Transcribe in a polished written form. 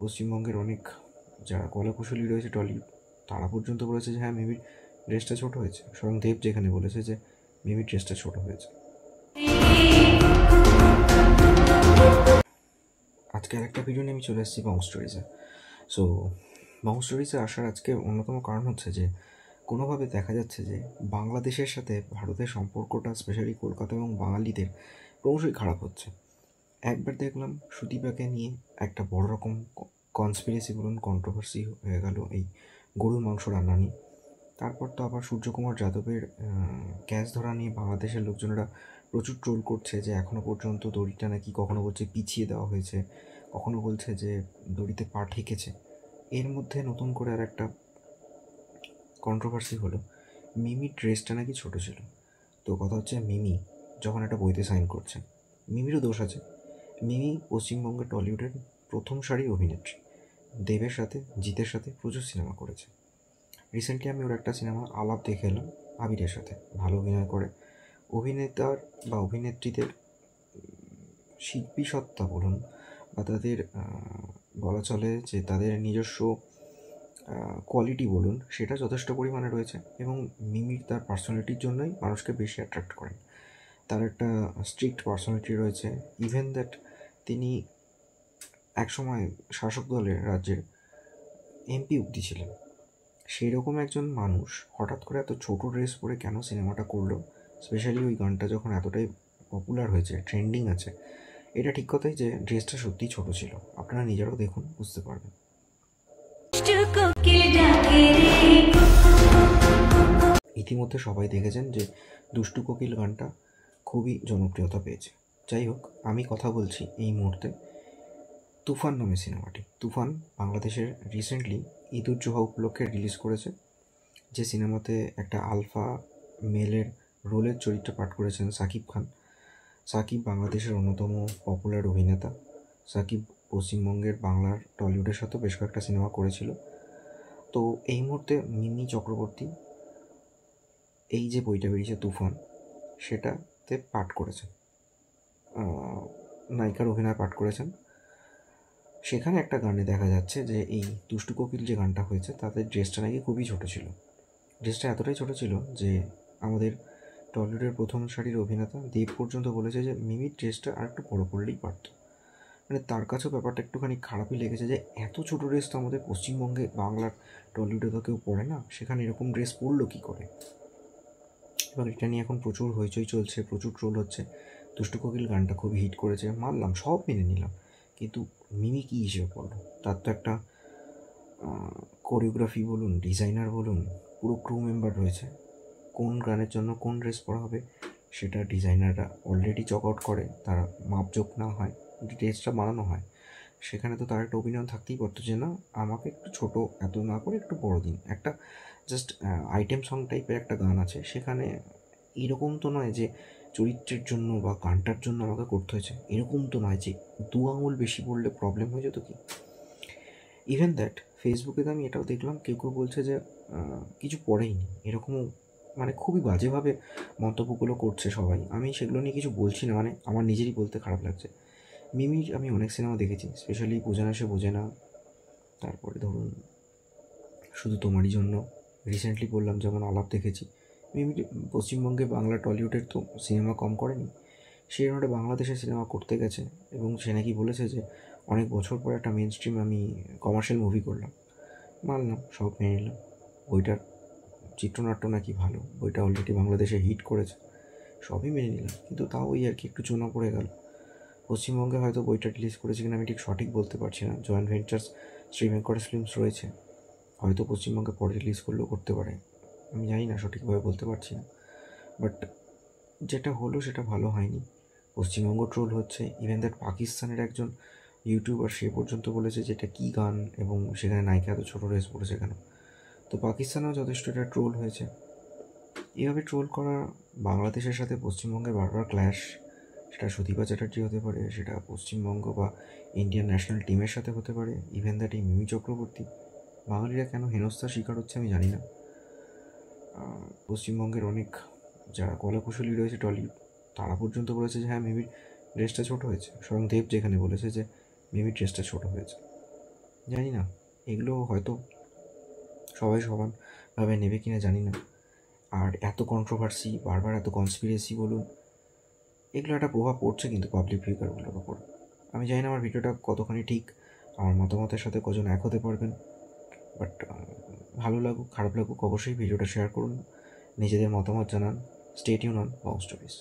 পশ্চিমবঙ্গের অনেক যারা কলাকুশলী রয়েছে টলিউড, তারা পর্যন্ত বলেছে যে হ্যাঁ মিমির ড্রেসটা ছোট হয়েছে। স্বয়ং দেব যেখানে বলেছে যে মিমির ড্রেসটা ছোট হয়েছে। আজকে আরেকটা ভিডিও নিয়ে আমি চলে এসেছি বং স্টোরিজে। সো বং স্টোরিজে আসার আজকে অন্যতম কারণ হচ্ছে যে কোনোভাবে দেখা যাচ্ছে যে বাংলাদেশের সাথে ভারতের সম্পর্কটা স্পেশালি কলকাতা এবং বাঙালিদের ক্রমশই খারাপ হচ্ছে। একবার দেখলাম সুদীপাকে নিয়ে একটা বড় রকম কনস্পিরেসি বলুন কন্ট্রোভার্সি হয়ে গেল এই গরুর মাংস রান্না নিয়ে। তারপর তো আবার সূর্যকুমার যাদবের গ্যাস ধরা নিয়ে বাংলাদেশের লোকজনেরা প্রচুর ট্রোল করছে যে এখনও পর্যন্ত দড়িটা নাকি কখনো বলছে পিছিয়ে দেওয়া হয়েছে, কখনো বলছে যে দড়িতে পা ঠেকেছে। এর মধ্যে নতুন করে আর একটা কন্ট্রোভার্সি হলো মিমির ড্রেসটা নাকি ছোট ছিল। তো কথা হচ্ছে মিমি যখন একটা বইতে সাইন করছে, মিমিরও দোষ আছে। মিমি পশ্চিমবঙ্গের টলিউডের প্রথম সারির অভিনেত্রী, দেবের সাথে জিতের সাথে প্রচুর সিনেমা করেছে। রিসেন্টলি আমি ওর একটা সিনেমা আলাপ দেখে এলাম আবিরের সাথে, ভালো অভিনয় করে। অভিনেতার বা অভিনেত্রীদের শিল্পী সত্তা বলুন বা তাদের বলা চলে যে তাদের নিজস্ব কোয়ালিটি বলুন, সেটা যথেষ্ট পরিমাণে রয়েছে এবং মিমির তার পার্সোনালিটির জন্যই মানুষকে বেশি অ্যাট্রাক্ট করেন। তার একটা স্ট্রিক্ট পার্সোনালিটি রয়েছে, ইভেন দ্যাট তিনি একসময় শাসক দলের রাজ্যের এমপি অব্দি ছিলেন। সেই রকম একজন মানুষ হঠাৎ করে এত ছোট ড্রেস পরে কেন সিনেমাটা করলো, স্পেশালি ওই গানটা যখন এতটাই পপুলার হয়েছে, ট্রেন্ডিং আছে। এটা ঠিক কথাই যে ড্রেসটা সত্যিই ছোট ছিল, আপনারা নিজেরাও দেখুন বুঝতে পারবেন। ইতিমধ্যে সবাই দেখেছেন যে দুষ্টু কোকিল গানটা খুবই জনপ্রিয়তা পেয়েছে। যাই হোক, আমি কথা বলছি এই মুহূর্তে তুফান নামে সিনেমাটি। তুফান বাংলাদেশের রিসেন্টলি ঈদ উজ জোহা উপলক্ষে রিলিজ করেছে, যে সিনেমাতে একটা আলফা মেলের রোলের চরিত্র পাঠ করেছেন সাকিব খান। সাকিব বাংলাদেশের অন্যতম পপুলার অভিনেতা। সাকিব পশ্চিমবঙ্গের বাংলার টলিউডের সাথেও বেশ কয়েকটা সিনেমা করেছিল। তো এই মুহূর্তে মিমি চক্রবর্তী এই যে বইটা বেরিয়েছে তুফান, সেটাতে পাঠ করেছেন, নায়িকার অভিনয় পাঠ করেছেন। সেখানে একটা গানে দেখা যাচ্ছে যে এই দুষ্টু কোকিল যে গানটা হয়েছে তাদের ড্রেসটা নাকি খুবই ছোট ছিল। ড্রেসটা এতটাই ছোট ছিল যে আমাদের টলিউডের প্রথম সারির অভিনেতা দেব পর্যন্ত বলেছে যে মিমির ড্রেসটা আর একটু বড় করলেই পারত। মানে তার কাছেও ব্যাপারটা একটুখানি খারাপই লেগেছে যে এত ছোট ড্রেস তো আমাদের পশ্চিমবঙ্গে বাংলার টলিউডে তো কেউ পরে না, সেখানে এরকম ড্রেস পরলো কী করে। এবং এটা নিয়ে এখন প্রচুর হইচই চলছে, প্রচুর ট্রোল হচ্ছে। দুষ্টু কোকিল গানটা খুবই হিট করেছে, মানলাম, সব মেনে নিলাম, কিন্তু মিমি কী হিসেবে পড়লো? তার তো একটা কোরিওগ্রাফি বলুন, ডিজাইনার বলুন, পুরো ক্রু মেম্বার রয়েছে। কোন গানের জন্য কোন ড্রেস পরা হবে সেটা ডিজাইনাররা অলরেডি চক আউট করে, তারা মাপজোক না হয় ড্রেসটা বানানো হয়। সেখানে তো তার একটা অপিনিয়ন থাকতেই পারতো যে না, আমাকে একটু ছোট এত না করে একটু বড় দিন। একটা জাস্ট আইটেম সং টাইপের একটা গান আছে, সেখানে এরকম তো নয় যে চরিত্রের জন্য বা গানটার জন্য আমাকে করতে হয়েছে, এরকম তো নয় যে 2 আঙুল বেশি পড়লে প্রবলেম হয়ে যেত কি। ইভেন দ্যাট ফেসবুকে তো আমি এটাও দেখলাম কেউ কেউ বলছে যে কিছু পড়েইনি, এরকমও মানে খুবই বাজেভাবে মন্তব্যগুলো করছে সবাই। আমি সেগুলো নিয়ে কিছু বলছি না, মানে আমার নিজেরই বলতে খারাপ লাগছে। মিমির আমি অনেক সিনেমা দেখেছি, স্পেশালি বোঝে না সে বোঝে না, তারপরে ধরুন শুধু তোমারই জন্য, রিসেন্টলি বললাম যেমন আলাপ দেখেছি। মিমি পশ্চিমবঙ্গে বাংলা টলিউডের তো সিনেমা কম করেনি, সে একটা বাংলাদেশে সিনেমা করতে গেছে এবং সে নাকি বলেছে যে অনেক বছর পর একটা মেন স্ট্রিম আমি কমার্শিয়াল মুভি করলাম। মানলাম, সব মেনে নিলাম। বইটার চিত্রনাট্য নাকি ভালো, বইটা অলরেডি বাংলাদেশে হিট করেছে, সবই মেনে নিলাম, কিন্তু তাও ওই আর কি একটু চোনা পড়ে গেল। পশ্চিমবঙ্গে হয়তো বইটা রিলিজ করেছে কিনা আমি ঠিক সঠিক বলতে পারছি না, জয়েন্ট ভেঞ্চার্স শ্রীভেঙ্কটেশ ফিল্মস রয়েছে, হয়তো পশ্চিমবঙ্গে পরে রিলিজ করলেও করতে পারে, আমি জানি না, সঠিকভাবে বলতে পারছি না। বাট যেটা হলো সেটা ভালো হয়নি, পশ্চিমবঙ্গ ট্রোল হচ্ছে। ইভেন দ্যাট পাকিস্তানের একজন ইউটিউবার সে পর্যন্ত বলেছে যে এটা কী গান এবং সেখানে নায়িকা এত ছোটো ড্রেস পড়েছে কেন। তো পাকিস্তানেও যথেষ্ট এটা ট্রোল হয়েছে। এভাবে ট্রোল করা বাংলাদেশের সাথে পশ্চিমবঙ্গের বারবার ক্ল্যাশ, সেটা সুদীপা চ্যাটার্জি হতে পারে, সেটা পশ্চিমবঙ্গ বা ইন্ডিয়ান ন্যাশনাল টিমের সাথে হতে পারে, ইভেন দ্যাট এই মিমি চক্রবর্তী। বাঙালিরা কেন হেনস্থার শিকার হচ্ছে আমি জানি না। পশ্চিমবঙ্গের অনেক যারা কলাকুশলী রয়েছে টলিউড, তারা পর্যন্ত বলেছে যে হ্যাঁ মিমির ড্রেসটা ছোটো হয়েছে। স্বয়ং দেব যেখানে বলেছে যে মিমির ড্রেসটা ছোটো হয়েছে। জানি না এগুলো হয়তো সবাই সমানভাবে নেবে কিনা জানি না। আর এত কন্ট্রোভার্সি, বারবার এত কনস্পিরেসি বলুন, এগুলো একটা প্রভাব পড়ছে কিন্তু পাবলিক ফিগারগুলোর ওপর। আমি জানি না আমার ভিডিওটা কতখানি ঠিক, আমার মতামতের সাথে কজন এক হতে পারবেন, বাট ভালো লাগুক খারাপ লাগুক অবশ্যই ভিডিওটা শেয়ার করুন, নিজেদের মতামত জানান। Stay tune on Bong stories.